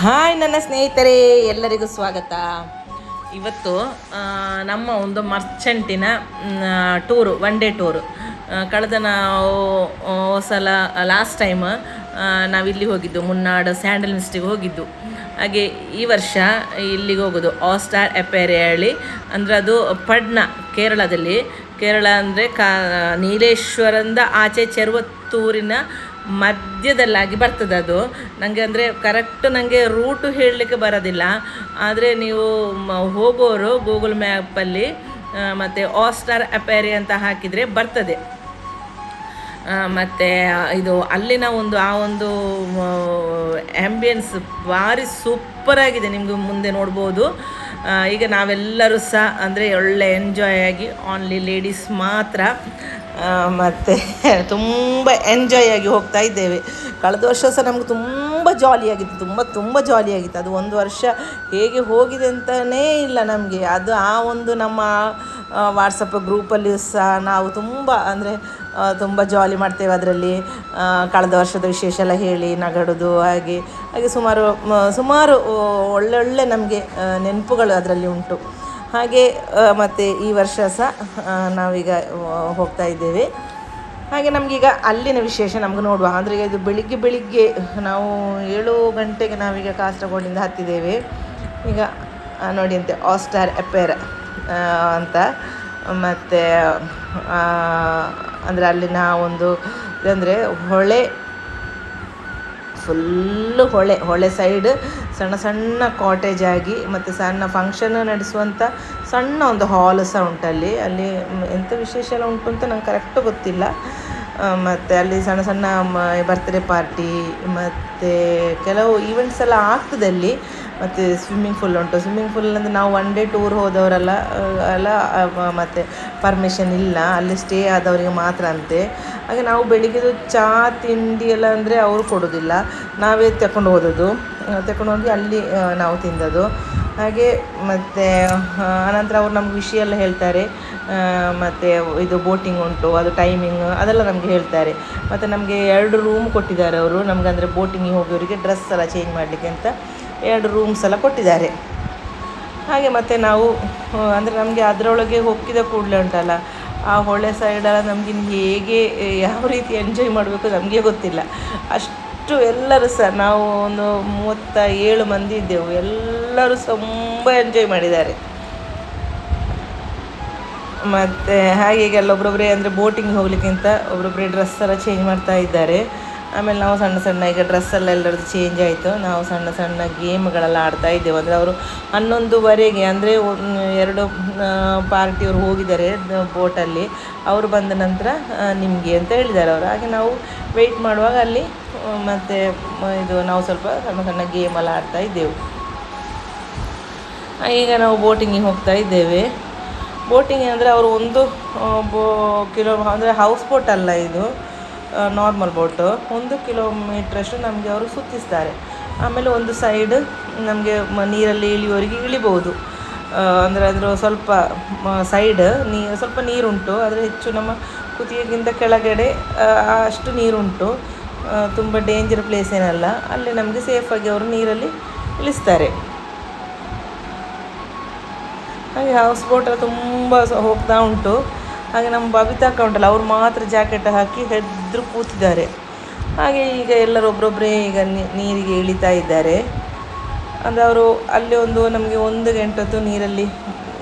Hi ನನ್ನ ಸ್ನೇಹಿತರೆ, ಎಲ್ಲರಿಗೂ ಸ್ವಾಗತ. ಇವತ್ತು ನಮ್ಮ ಒಂದು ಮರ್ಚೆಂಟಿನ ಟೂರು, ಒನ್ ಡೇ ಟೂರು. ಕಳೆದ ನಾವು ಸಲ ಲಾಸ್ಟ್ ಟೈಮ್ ನಾವಿಲ್ಲಿ ಹೋಗಿದ್ದು, ಮುನ್ನಾಡು ಸ್ಯಾಂಡಲ್ ಮಿಸ್ಟಿಗೆ ಹೋಗಿದ್ದು. ಹಾಗೆ ಈ ವರ್ಷ ಇಲ್ಲಿಗೆ ಹೋಗೋದು, ಆಸ್ಟಾರ್ ಎಪೇರಿಯಳ್ಳಿ ಅಂದರೆ ಅದು ಪಡ್ನ, ಕೇರಳ ಅಂದರೆ ನೀಲೇಶ್ವರಂದ ಆಚೆ ಚೆರುವತ್ತೂರಿನ ಮಧ್ಯದಲ್ಲಾಗಿ ಬರ್ತದೆ ಅದು. ನನಗೆ ಅಂದರೆ ಕರೆಕ್ಟ್ ನನಗೆ ರೂಟು ಹೇಳಲಿಕ್ಕೆ ಬರೋದಿಲ್ಲ. ಆದರೆ ನೀವು ಹೋಗೋರು ಗೂಗಲ್ ಮ್ಯಾಪಲ್ಲಿ ಮತ್ತು ಆಸ್ಟಾರ್ ಅಪೇರಿ ಅಂತ ಹಾಕಿದರೆ ಬರ್ತದೆ. ಮತ್ತು ಇದು ಅಲ್ಲಿನ ಆ ಒಂದು ಆ್ಯಂಬಿಯನ್ಸ್ ಭಾರಿ ಸೂಪರಾಗಿದೆ, ನಿಮಗೂ ಮುಂದೆ ನೋಡ್ಬೋದು. ಈಗ ನಾವೆಲ್ಲರೂ ಸಹ ಅಂದರೆ ಒಳ್ಳೆ ಎಂಜಾಯ್ ಆಗಿ, ಓನ್ಲಿ ಲೇಡೀಸ್ ಮಾತ್ರ, ಮತ್ತು ತುಂಬ ಎಂಜಾಯ್ ಆಗಿ ಹೋಗ್ತಾ ಇದ್ದೇವೆ. ಕಳೆದ ವರ್ಷ ಸಹ ನಮ್ಗೆ ತುಂಬ ಜಾಲಿಯಾಗಿತ್ತು, ತುಂಬ ಜಾಲಿಯಾಗಿತ್ತು. ಅದು ಒಂದು ವರ್ಷ ಹೇಗೆ ಹೋಗಿದೆ ಅಂತಲೇ ಇಲ್ಲ ನಮಗೆ. ಅದು ಆ ಒಂದು ನಮ್ಮ ವಾಟ್ಸಪ್ ಗ್ರೂಪಲ್ಲಿ ಸಹ ನಾವು ತುಂಬ ಜಾಲಿ ಮಾಡ್ತೇವೆ. ಅದರಲ್ಲಿ ಕಳೆದ ವರ್ಷದ ವಿಶೇಷ ಎಲ್ಲ ಹೇಳಿ ನಗಡುದು, ಹಾಗೆ ಸುಮಾರು ಒಳ್ಳೊಳ್ಳೆ ನಮಗೆ ನೆನಪುಗಳು ಅದರಲ್ಲಿ ಉಂಟು. ಹಾಗೆ ಮತ್ತು ಈ ವರ್ಷ ಸಹ ನಾವೀಗ ಹೋಗ್ತಾ ಇದ್ದೇವೆ. ಹಾಗೆ ನಮಗೀಗ ಅಲ್ಲಿನ ವಿಶೇಷ ನಮ್ಗೆ ನೋಡುವ. ಅಂದರೆ ಈಗ ಇದು ಬೆಳಿಗ್ಗೆ ನಾವು 7 ಗಂಟೆಗೆ ನಾವೀಗ ಕಾಸರಗೋಡಿಂದ ಹತ್ತಿದ್ದೇವೆ. ಈಗ ನೋಡಿ ಅಂತೆ ಆಸ್ಟಾರ್ ಎಪೇರ ಅಂತ. ಮತ್ತು ಅಂದರೆ ಅಲ್ಲಿನ ಒಂದು ಇದಂದರೆ ಫುಲ್ಲು ಹೊಳೆ ಸೈಡ್ ಸಣ್ಣ ಕಾಟೇಜ್ ಆಗಿ, ಮತ್ತು ಸಣ್ಣ ಫಂಕ್ಷನ್ ನಡೆಸುವಂಥ ಸಣ್ಣ ಒಂದು ಹಾಲ್ ಸಹ ಉಂಟಲ್ಲಿ. ಅಲ್ಲಿ ಎಂಥ ವಿಶೇಷ ಎಲ್ಲ ಉಂಟು ಅಂತ ನಂಗೆ ಕರೆಕ್ಟು ಗೊತ್ತಿಲ್ಲ. ಮತ್ತು ಅಲ್ಲಿ ಸಣ್ಣ ಬರ್ತ್ಡೇ ಪಾರ್ಟಿ ಮತ್ತು ಕೆಲವು ಈವೆಂಟ್ಸ್ ಎಲ್ಲ ಆಗ್ತದೆ ಅಲ್ಲಿ. ಮತ್ತು ಸ್ವಿಮ್ಮಿಂಗ್ ಫೂಲ್ ಉಂಟು. ಸ್ವಿಮ್ಮಿಂಗ್ ಫೂಲ್ ಅಂದರೆ ನಾವು ಒನ್ ಡೇ ಟೂರ್ ಹೋದವರೆಲ್ಲ ಮತ್ತು ಪರ್ಮಿಷನ್ ಇಲ್ಲ, ಅಲ್ಲಿ ಸ್ಟೇ ಆದವರಿಗೆ ಮಾತ್ರ ಅಂತೆ. ಹಾಗೆ ನಾವು ಬೆಳಿಗ್ಗೆದು ಚಹಾ ತಿಂಡಿ ಎಲ್ಲ ಅಂದರೆ ಅವರು ಕೊಡೋದಿಲ್ಲ, ನಾವೇ ತಗೊಂಡು ಹೋಗಿ ಅಲ್ಲಿ ನಾವು ತಿಂದದ್ದು. ಹಾಗೆ ಮತ್ತು ಆನಂತರ ಅವ್ರು ನಮ್ಗೆ ವಿಷಯ ಎಲ್ಲ ಹೇಳ್ತಾರೆ. ಮತ್ತು ಇದು ಬೋಟಿಂಗ್ ಉಂಟು, ಅದು ಟೈಮಿಂಗ್ ಅದೆಲ್ಲ ನಮಗೆ ಹೇಳ್ತಾರೆ. ಮತ್ತು ನಮಗೆ 2 ರೂಮ್ ಕೊಟ್ಟಿದ್ದಾರೆ ಅವರು ನಮ್ಗೆ. ಅಂದರೆ ಬೋಟಿಂಗಿಗೆ ಹೋಗೋರಿಗೆ ಡ್ರೆಸ್ ಎಲ್ಲ ಚೇಂಜ್ ಮಾಡಲಿಕ್ಕೆ ಅಂತ 2 ರೂಮ್ಸ್ ಎಲ್ಲ ಕೊಟ್ಟಿದ್ದಾರೆ. ಹಾಗೆ ಮತ್ತು ನಾವು ಅಂದರೆ ನಮಗೆ ಅದರೊಳಗೆ ಹೋಗಿದ ಕೂಡಲೇ ಉಂಟಲ್ಲ, ಆ ಹೊಳೆ ಸೈಡೆಲ್ಲ ನಮಗೆ ಹೇಗೆ ಯಾವ ರೀತಿ ಎಂಜಾಯ್ ಮಾಡಬೇಕು ನಮಗೆ ಗೊತ್ತಿಲ್ಲ. ಅಷ್ಟು ಎಲ್ಲರೂ ಸಹ ನಾವು ಒಂದು 37 ಮಂದಿ ಇದ್ದೆವು. ಎಲ್ಲರೂ ತುಂಬ ಎಂಜಾಯ್ ಮಾಡಿದ್ದಾರೆ. ಮತ್ತು ಹಾಗೆ ಒಬ್ಬೊಬ್ಬರೇ ಅಂದರೆ ಬೋಟಿಂಗ್ ಹೋಗ್ಲಿಕ್ಕಿಂತ ಒಬ್ಬೊಬ್ಬರೇ ಡ್ರೆಸ್ ಎಲ್ಲ ಚೇಂಜ್ ಮಾಡ್ತಾ ಇದ್ದಾರೆ. ಆಮೇಲೆ ನಾವು ಸಣ್ಣ ಈಗ ಡ್ರೆಸ್ಸೆಲ್ಲ ಎಲ್ಲರದ್ದು ಚೇಂಜ್ ಆಯಿತು. ನಾವು ಸಣ್ಣ ಗೇಮ್ಗಳೆಲ್ಲ ಆಡ್ತಾ ಇದ್ದೆವು. ಅಂದರೆ ಅವರು 11ವರೆಗೆ ಅಂದರೆ 2 ಪಾರ್ಟಿಯವರು ಹೋಗಿದ್ದಾರೆ ಬೋಟಲ್ಲಿ. ಅವರು ಬಂದ ನಂತರ ನಿಮಗೆ ಅಂತ ಹೇಳಿದ್ದಾರೆ ಅವರು. ಹಾಗೆ ನಾವು ವೆಯ್ಟ್ ಮಾಡುವಾಗ ಅಲ್ಲಿ ಮತ್ತು ಇದು ನಾವು ಸ್ವಲ್ಪ ಸಣ್ಣ ಗೇಮೆಲ್ಲ ಆಡ್ತಾ ಇದ್ದೆವು. ಈಗ ನಾವು ಬೋಟಿಂಗಿಗೆ ಹೋಗ್ತಾ ಇದ್ದೇವೆ. ಬೋಟಿಂಗ್ ಅಂದರೆ ಅವರು 1 ಕಿಲೋ ಅಂದರೆ ಹೌಸ್ ಬೋಟ್ ಅಲ್ಲ, ಇದು ನಾರ್ಮಲ್ ಬೋಟು. 1 ಕಿಲೋಮೀಟ್ರಷ್ಟು ನಮಗೆ ಅವರು ಸುತ್ತಿಸ್ತಾರೆ. ಆಮೇಲೆ ಒಂದು ಸೈಡ್ ನಮಗೆ ನೀರಲ್ಲಿ ಇಳಿಯುವವರಿಗೆ ಇಳಿಬೋದು. ಅಂದರೆ ಅದರ ಸ್ವಲ್ಪ ಸೈಡ್ ಸ್ವಲ್ಪ ನೀರುಂಟು, ಆದರೆ ಹೆಚ್ಚು ನಮ್ಮ ಕುತ್ತಿಗೆಗಿಂತ ಕೆಳಗಡೆ ಅಷ್ಟು ನೀರುಂಟು. ತುಂಬ ಡೇಂಜರ್ ಪ್ಲೇಸ್ ಏನಲ್ಲ, ಅಲ್ಲಿ ನಮಗೆ ಸೇಫಾಗಿ ಅವರು ನೀರಲ್ಲಿ ಇಳಿಸ್ತಾರೆ. ಹಾಗೆ ಹೌಸ್ ಬೋಟೆಲ್ಲ ತುಂಬ ಹೋಗ್ತಾ ಉಂಟು. ಹಾಗೆ ನಮ್ಮ ಬಬಿತಾ ಅಕ್ಕ ಉಂಟಲ್ಲ, ಅವ್ರು ಮಾತ್ರ ಜಾಕೆಟ್ ಹಾಕಿ ಹೆದ್ರು ಕೂತಿದ್ದಾರೆ. ಹಾಗೆ ಈಗ ಎಲ್ಲರೂ ಒಬ್ಬರೊಬ್ಬರೇ ಈಗ ನೀರಿಗೆ ಇಳಿತಾ ಇದ್ದಾರೆ. ಅಂದರೆ ಅವರು ಅಲ್ಲಿ ನಮಗೆ 1 ಗಂಟೆ ಹೊತ್ತು ನೀರಲ್ಲಿ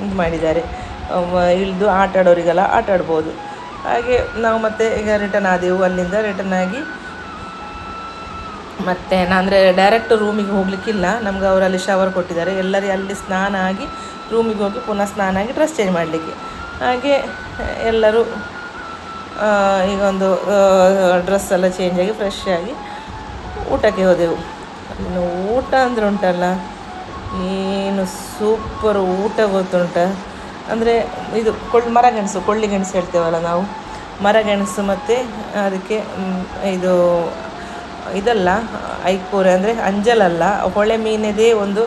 ಇದು ಮಾಡಿದ್ದಾರೆ. ಇಳಿದು ಆಟ ಆಡೋರಿಗೆಲ್ಲ ಆಟ ಆಡ್ಬೋದು. ಹಾಗೆ ನಾವು ಮತ್ತೆ ಈಗ ರಿಟರ್ನ್ ಆದೆವು. ಅಲ್ಲಿಂದ ರಿಟರ್ನ್ ಆಗಿ ಮತ್ತು ಅಂದರೆ ಡೈರೆಕ್ಟ್ ರೂಮಿಗೆ ಹೋಗಲಿಕ್ಕಿಲ್ಲ, ನಮ್ಗೆ ಅವರಲ್ಲಿ ಶವರ್ ಕೊಟ್ಟಿದ್ದಾರೆ. ಎಲ್ಲರೂ ಅಲ್ಲಿ ಸ್ನಾನ ಆಗಿ ರೂಮಿಗೆ ಹೋಗಿ ಪುನಃ ಸ್ನಾನ ಆಗಿ ಡ್ರೆಸ್ ಚೇಂಜ್ ಮಾಡಲಿಕ್ಕೆ. ಹಾಗೆ ಎಲ್ಲರೂ ಈಗ ಡ್ರೆಸ್ ಎಲ್ಲ ಚೇಂಜ್ ಆಗಿ ಫ್ರೆಶ್ ಆಗಿ ಊಟಕ್ಕೆ ಹೋದೆವು. ಇನ್ನು ಊಟ ಅಂದರೆ ಉಂಟಲ್ಲ, ಏನು ಸೂಪರ್ ಊಟ ಗೊತ್ತುಂಟ. ಅಂದರೆ ಇದು ಮರಗೆಣಸು, ಕೊಳ್ಳಿಗೆಣಸು ಹೇಳ್ತೇವಲ್ಲ ನಾವು, ಮರಗೆಣಸು ಮತ್ತು ಅದಕ್ಕೆ ಇದಲ್ಲ ಐಕೋರೆ ಅಂದರೆ ಅಂಜಲಲ್ಲ, ಹೊಳೆ ಮೀನಿದೆ ಒಂದು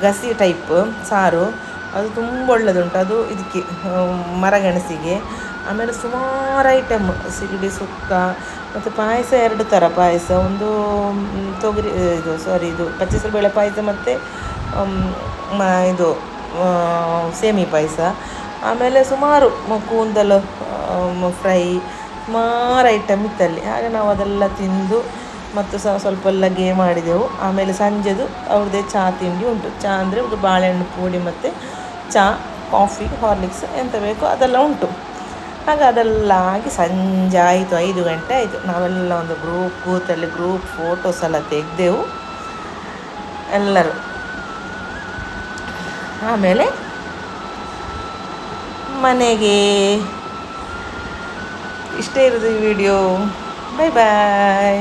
ಗಸಿ ಟೈಪ್ ಸಾರು, ಅದು ತುಂಬ ಒಳ್ಳೆಯದುಂಟು. ಅದು ಇದಕ್ಕೆ ಮರಗೆಣಸಿಗೆ. ಆಮೇಲೆ ಸುಮಾರು ಐಟಮ್ ಸಿಗಡಿ ಸುಕ್ಕ ಮತ್ತು ಪಾಯಸ 2 ಥರ ಪಾಯಸ, ಒಂದು ತೊಗರಿ ಇದು ಪಚ್ಚೆಸರುಬೇಳೆ ಪಾಯಸ ಮತ್ತು ಇದು ಸೇಮಿ ಪಾಯಸ. ಆಮೇಲೆ ಸುಮಾರು ಕೂದಲು ಫ್ರೈ ಸುಮಾರು ಐಟಮ್ ಇತ್ತಲ್ಲಿ. ಹಾಗೆ ನಾವು ಅದೆಲ್ಲ ತಿಂದು ಮತ್ತು ಸ್ವಲ್ಪ ಎಲ್ಲ ಗೇಮ್ ಆಡಿದೆವು. ಆಮೇಲೆ ಸಂಜೆದು ಅವ್ರದ್ದೇ ಚಹಾ ತಿಂಡಿ ಉಂಟು. ಚಹಾ ಅಂದರೆ ಒಂದು ಬಾಳೆಹಣ್ಣು ಪುಡಿ ಮತ್ತು ಚಹಾ, ಕಾಫಿ, ಹಾರ್ಲಿಕ್ಸ್ ಎಂತ ಬೇಕೋ ಅದೆಲ್ಲ ಉಂಟು. ಆಗ ಅದೆಲ್ಲ ಆಗಿ ಸಂಜೆ ಆಯಿತು, 5 ಗಂಟೆ ಆಯಿತು. ನಾವೆಲ್ಲ ಒಂದು ಕೂತಲ್ಲಿ ಗ್ರೂಪ್ ಫೋಟೋಸ್ ಎಲ್ಲ ತೆಗೆದೆವು ಎಲ್ಲರೂ. ಆಮೇಲೆ ಮನೆಗೆ. ಇಷ್ಟೇ ಇರೋದು ಈ ವಿಡಿಯೋ. ಬಾಯ್ ಬಾಯ್.